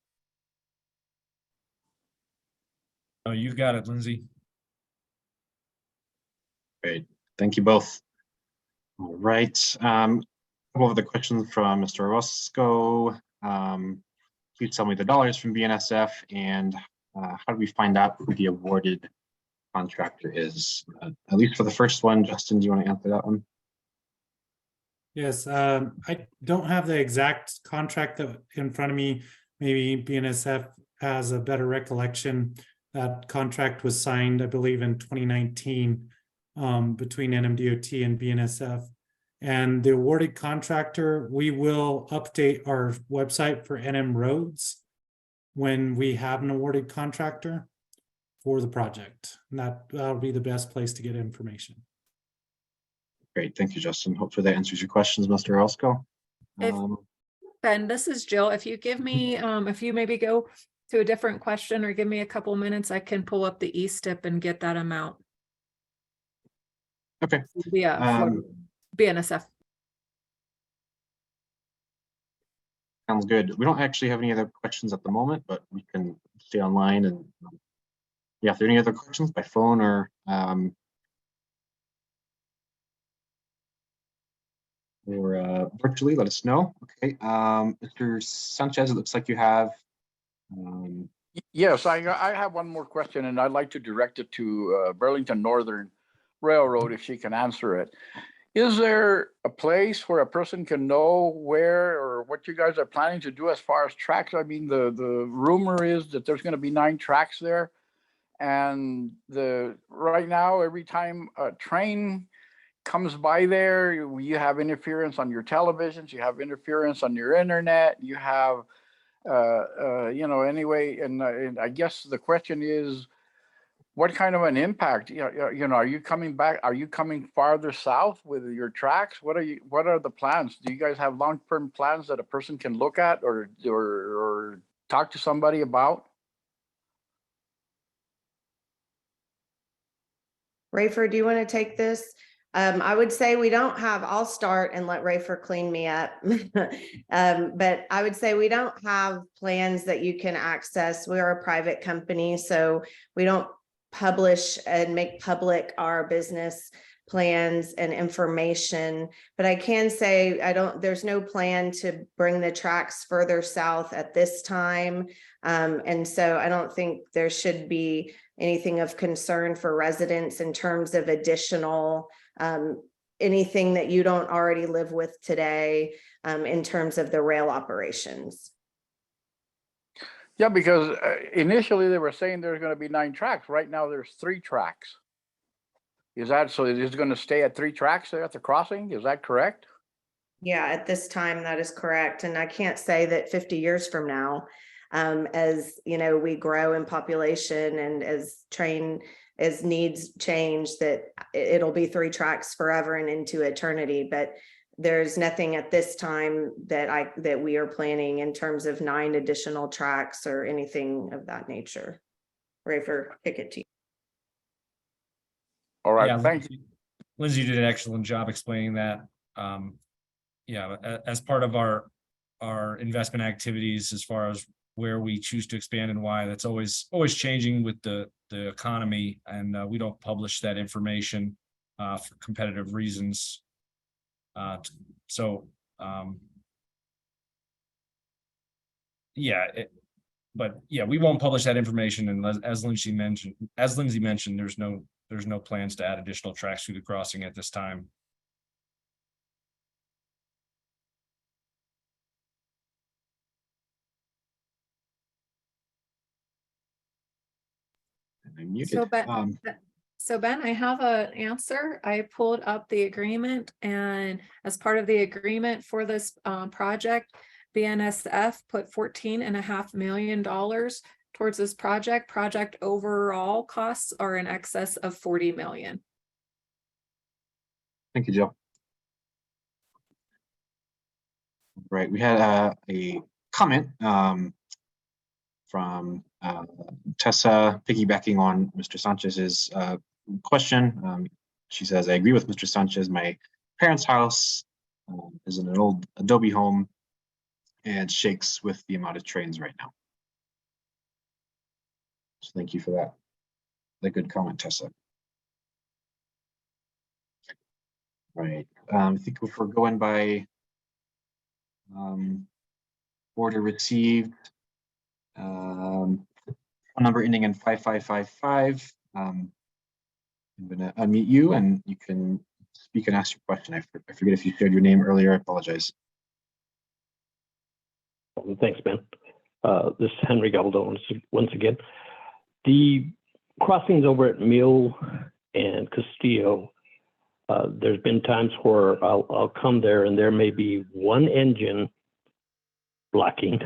Oh, you got it, Lindsay. Great, thank you both. All right, couple of the questions from Mr. Orozco. Please tell me the dollars from BNSF and how do we find out who the awarded contractor is? At least for the first one, Justin, do you want to answer that one? Yes, I don't have the exact contract in front of me. Maybe BNSF has a better recollection. That contract was signed, I believe, in 2019 between NMDOT and BNSF. And the awarded contractor, we will update our website for NM Roads when we have an awarded contractor for the project. And that'll be the best place to get information. Great, thank you, Justin. Hopefully that answers your questions, Mr. Orozco. Ben, this is Jill. If you give me, if you maybe go to a different question or give me a couple minutes, I can pull up the E-stip and get that amount. Okay. Yeah, BNSF. Sounds good. We don't actually have any other questions at the moment, but we can stay online and yeah, if there are any other questions by phone or virtually, let us know. Okay, Mr. Sanchez, it looks like you have. Yes, I have one more question, and I'd like to direct it to Burlington Northern Railroad if she can answer it. Is there a place where a person can know where or what you guys are planning to do as far as tracks? I mean, the rumor is that there's going to be 9 tracks there, and right now every time a train comes by there, you have interference on your televisions, you have interference on your internet, you have you know, anyway, and I guess the question is, what kind of an impact? You know, are you coming back? Are you coming farther south with your tracks? What are the plans? Do you guys have long-term plans that a person can look at or talk to somebody about? Rayford, do you want to take this? I would say we don't have, I'll start and let Rayford clean me up. But I would say we don't have plans that you can access. We are a private company, so we don't publish and make public our business plans and information. But I can say there's no plan to bring the tracks further south at this time. And so I don't think there should be anything of concern for residents in terms of additional anything that you don't already live with today in terms of the rail operations. Yeah, because initially they were saying there's going to be 9 tracks. Right now there's 3 tracks. Is that so? It is going to stay at 3 tracks there at the crossing? Is that correct? Yeah, at this time that is correct. And I can't say that 50 years from now, as you know, we grow in population and as needs change, that it'll be 3 tracks forever and into eternity. But there's nothing at this time that we are planning in terms of 9 additional tracks or anything of that nature. Rayford, kick it to you. All right, Yeah, thank you. Lindsay did an excellent job explaining that. Yeah, as part of our investment activities, as far as where we choose to expand and why, that's always changing with the economy, and we don't publish that information for competitive reasons. Yeah, but yeah, we won't publish that information, and as Lindsay mentioned, there's no plans to add additional tracks through the crossing at this time. So Ben, I have an answer. I pulled up the agreement, and as part of the agreement for this project, BNSF put $14.5 million towards this project. Project overall costs are in excess of $40 million. Thank you, Jill. Right, we had a comment from Tessa, piggybacking on Mr. Sanchez's question. She says, I agree with Mr. Sanchez. My parents' house is in an old adobe home and shakes with the amount of trains right now. So thank you for that. The good comment, Tessa. Right. I think if we're going by Order received. Phone number ending in 5555. I'm gonna unmute you and you can speak and ask your question. I forget if you shared your name earlier. I apologize. Thanks, Ben. This is Henry Gabaldon once again. The crossings over at Mill and Castillo, there's been times where I'll come there and there may be one engine blocking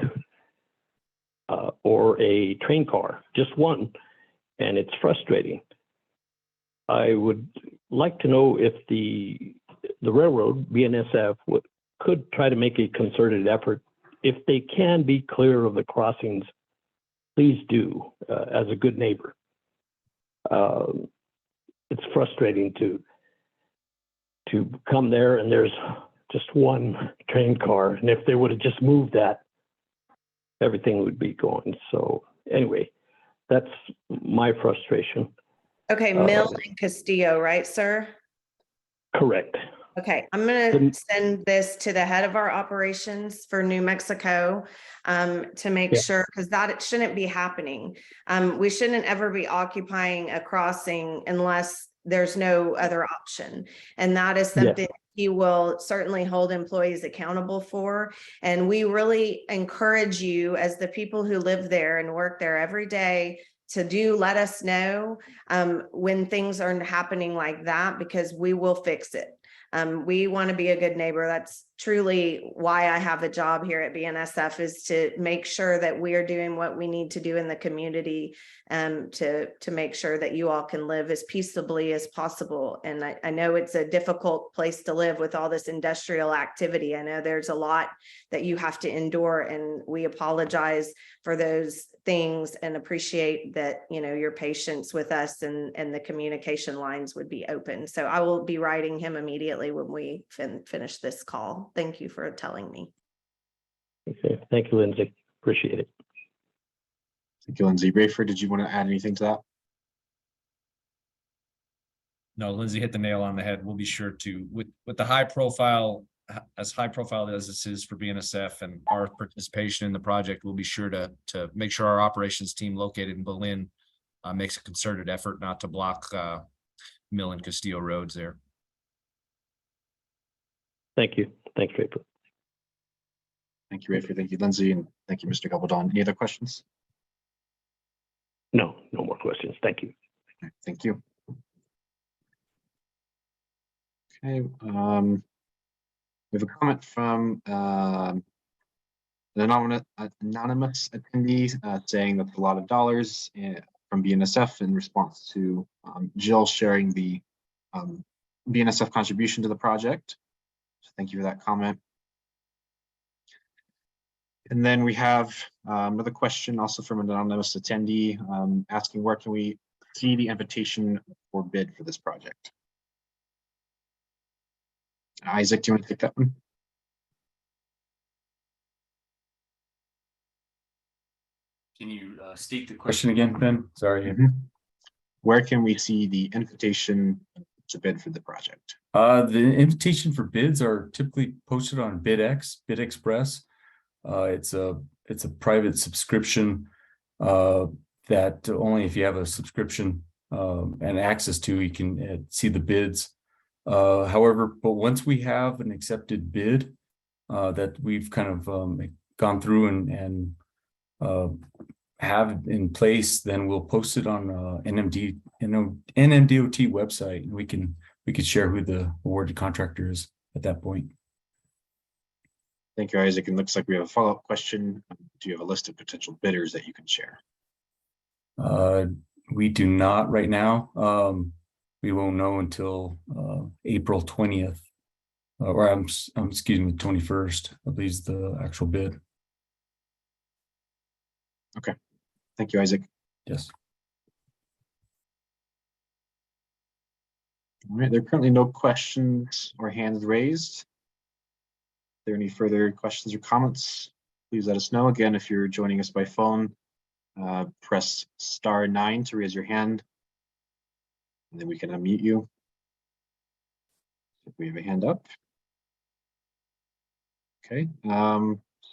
or a train car, just one, and it's frustrating. I would like to know if the railroad, BNSF, could try to make a concerted effort. If they can be clear of the crossings, please do, as a good neighbor. It's frustrating to come there and there's just one train car. And if they would have just moved that, everything would be going. So anyway, that's my frustration. Okay, Mill and Castillo, right, sir? Correct. Okay, I'm gonna send this to the head of our operations for New Mexico to make sure, because that shouldn't be happening. We shouldn't ever be occupying a crossing unless there's no other option. And that is something he will certainly hold employees accountable for. And we really encourage you, as the people who live there and work there every day, to let us know when things are happening like that, because we will fix it. We want to be a good neighbor. That's truly why I have a job here at BNSF, is to make sure that we are doing what we need to do in the community to make sure that you all can live as peaceably as possible. And I know it's a difficult place to live with all this industrial activity. I know there's a lot that you have to endure, and we apologize for those things and appreciate that, your patience with us and the communication lines would be open. So I will be writing him immediately when we finish this call. Thank you for telling me. Okay, thank you, Lindsay. Appreciate it. Thank you, Lindsay. Rayford, did you want to add anything to that? No, Lindsay hit the nail on the head. We'll be sure to, with the high profile, as high profile as this is for BNSF and our participation in the project, we'll be sure to make sure our operations team located in Belen makes a concerted effort not to block Mill and Castillo roads there. Thank you. Thanks, Rayford. Thank you, Rayford. Thank you, Lindsay. And thank you, Mr. Gabaldon. Any other questions? No more questions. Thank you. Okay, thank you. Okay. We have a comment from an anonymous attendee saying that a lot of dollars from BNSF in response to Jill sharing the BNSF contribution to the project. So thank you for that comment. And then we have another question also from an anonymous attendee asking, where can we see the invitation for bid for this project? Isaac, do you want to take that one? Can you state the question again, Ben? Sorry. Where can we see the invitation to bid for the project? The invitation for bids are typically posted on BidX, Bid Express. It's a private subscription that only if you have a subscription and access to, you can see the bids. However, but once we have an accepted bid that we've kind of gone through and have in place, then we'll post it on NMDOT website, and we can share who the awarded contractor is at that point. Thank you, Isaac. And looks like we have a follow-up question. Do you have a list of potential bidders that you can share? We do not right now. We won't know until April 20th, or excuse me, 21st, I believe is the actual bid. Okay. Thank you, Isaac. Yes. All right. There are currently no questions or hands raised. If there are any further questions or comments, please let us know. Again, if you're joining us by phone, press *9 to raise your hand, and then we can unmute you. If we have a hand up. Okay,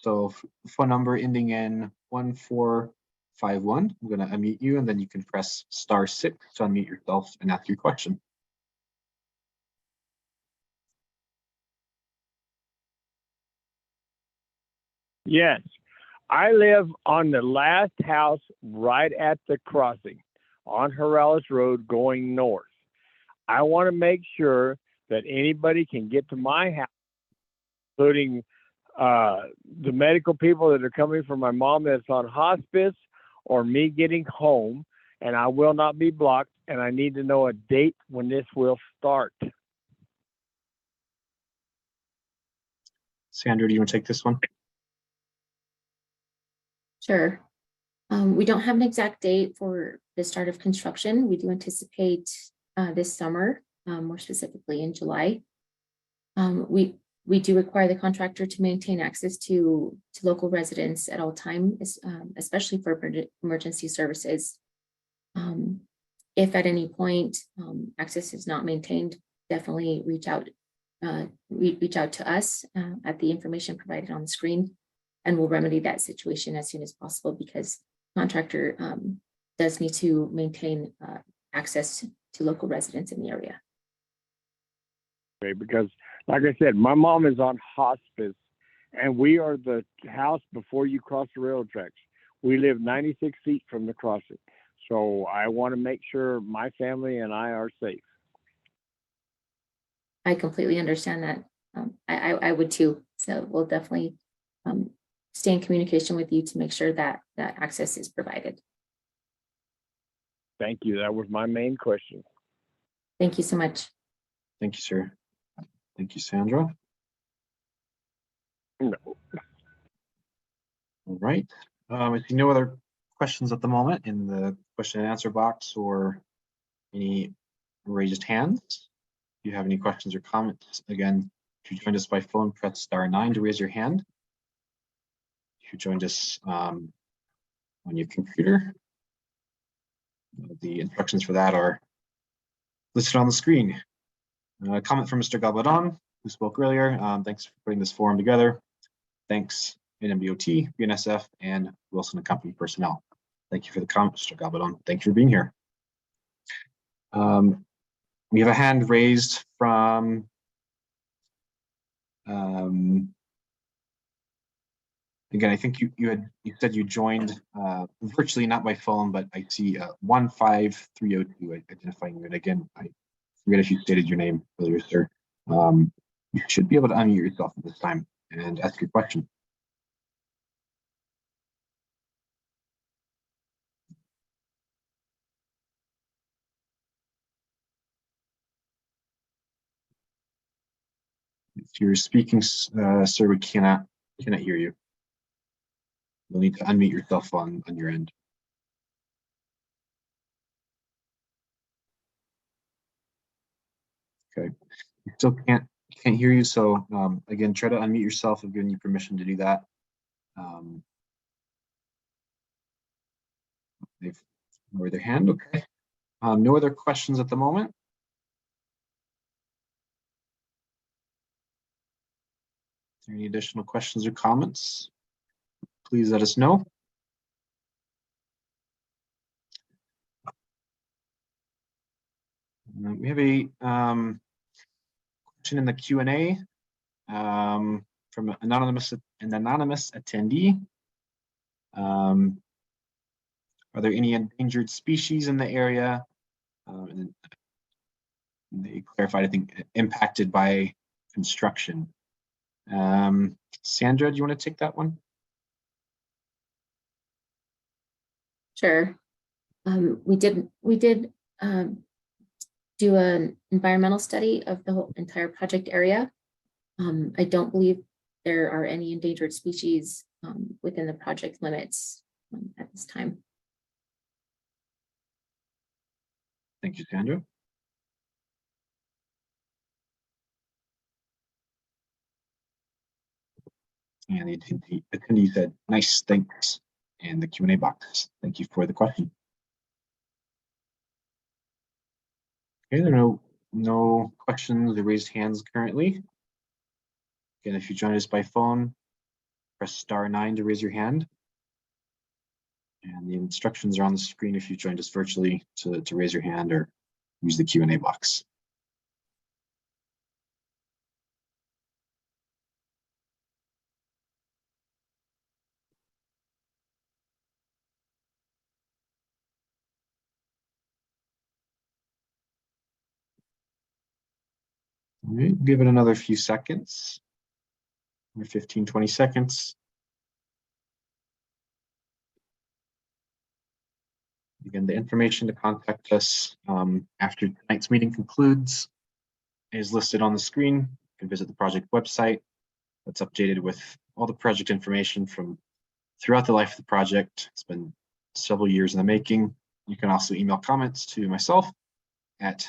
so phone number ending in 1451. I'm going to unmute you, and then you can press *6 to unmute yourself and ask your question. Yes, I live on the last house right at the crossing on Jarales Road going north. I want to make sure that anybody can get to my house, including the medical people that are coming from my mom that's on hospice, or me getting home, and I will not be blocked, and I need to know a date when this will start. Sandra, do you want to take this one? Sure. We don't have an exact date for the start of construction. We do anticipate this summer, more specifically in July. We do require the contractor to maintain access to local residents at all times, especially for emergency services. If at any point access is not maintained, definitely reach out to us at the information provided on the screen, and we'll remedy that situation as soon as possible, because contractor does need to maintain access to local residents in the area. Okay, because like I said, my mom is on hospice, and we are the house before you cross the railroad tracks. We live 96 feet from the crossing. So I want to make sure my family and I are safe. I completely understand that. I would too. So we'll definitely stay in communication with you to make sure that that access is provided. Thank you. That was my main question. Thank you so much. Thank you, sir. Thank you, Sandra. No. All right. I see no other questions at the moment in the question and answer box or any raised hands. If you have any questions or comments, again, if you joined us by phone, press *9 to raise your hand. If you joined us on your computer, the instructions for that are listed on the screen. A comment from Mr. Galbadon, who spoke earlier. Thanks for putting this forum together. Thanks, NMDOT, BNSF, and Wilson and Company personnel. Thank you for the comment, Mr. Galbadon. Thank you for being here. We have a hand raised from again, I think you said you joined virtually, not by phone, but I see 15302 identifying you. And again, I forget if you stated your name earlier, sir. You should be able to unmute yourself at this time and ask your question. If you're speaking, sir, we cannot hear you. You'll need to unmute yourself on your end. Okay, you still can't hear you. So again, try to unmute yourself. I've given you permission to do that. They've lowered their hand. Okay. No other questions at the moment. Is there any additional questions or comments? Please let us know. We have a question in the Q&A from an anonymous attendee. Are there any endangered species in the area? And they clarified, I think, impacted by construction. Sandra, do you want to take that one? Sure. We did do an environmental study of the whole entire project area. I don't believe there are any endangered species within the project limits at this time. Thank you, Sandra. And the attendee said, nice, thanks, in the Q&A box. Thank you for the question. Okay, there are no questions or raised hands currently. Again, if you join us by phone, press *9 to raise your hand. And the instructions are on the screen if you joined us virtually to raise your hand or use the Q&A box. All right, give it another few seconds, or 15, 20 seconds. Again, the information to contact us after tonight's meeting concludes is listed on the screen. You can visit the project website that's updated with all the project information from throughout the life of the project. It's been several years in the making. You can also email comments to myself at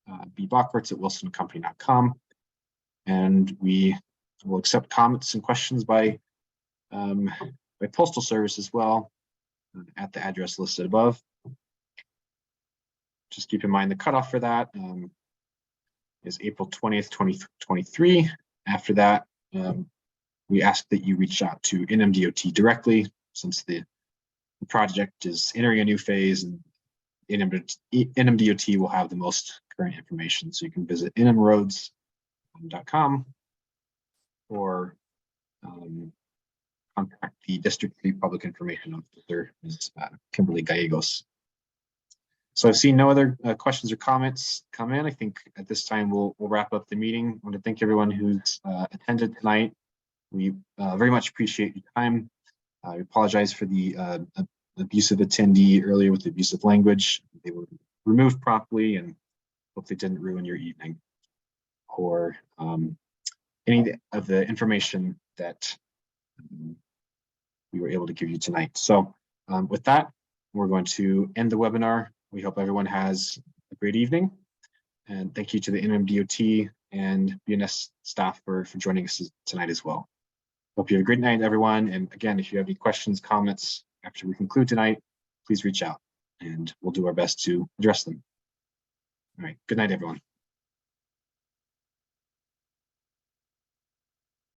bbachwartz@wilsoncompany.com. And we will accept comments and questions by postal service as well at the address listed above. Just keep in mind the cutoff for that is April 20th, 2023. After that, we ask that you reach out to NMDOT directly, since the project is entering a new phase, and NMDOT will have the most current information. So you can visit nmroads.com or contact the District 3 Public Information Officer, Ms. Kimberly Gallegos. So I've seen no other questions or comments come in. I think at this time we'll wrap up the meeting. I want to thank everyone who's attended tonight. We very much appreciate your time. I apologize for the abusive attendee earlier with the abusive language. They were removed promptly, and hope they didn't ruin your evening or any of the information that we were able to give you tonight. So with that, we're going to end the webinar. We hope everyone has a great evening, and thank you to the NMDOT and BNS staff for joining us tonight as well. Hope you have a great night, everyone. And again, if you have any questions, comments after we conclude tonight, please reach out and we'll do our best to address them. All right, good night, everyone.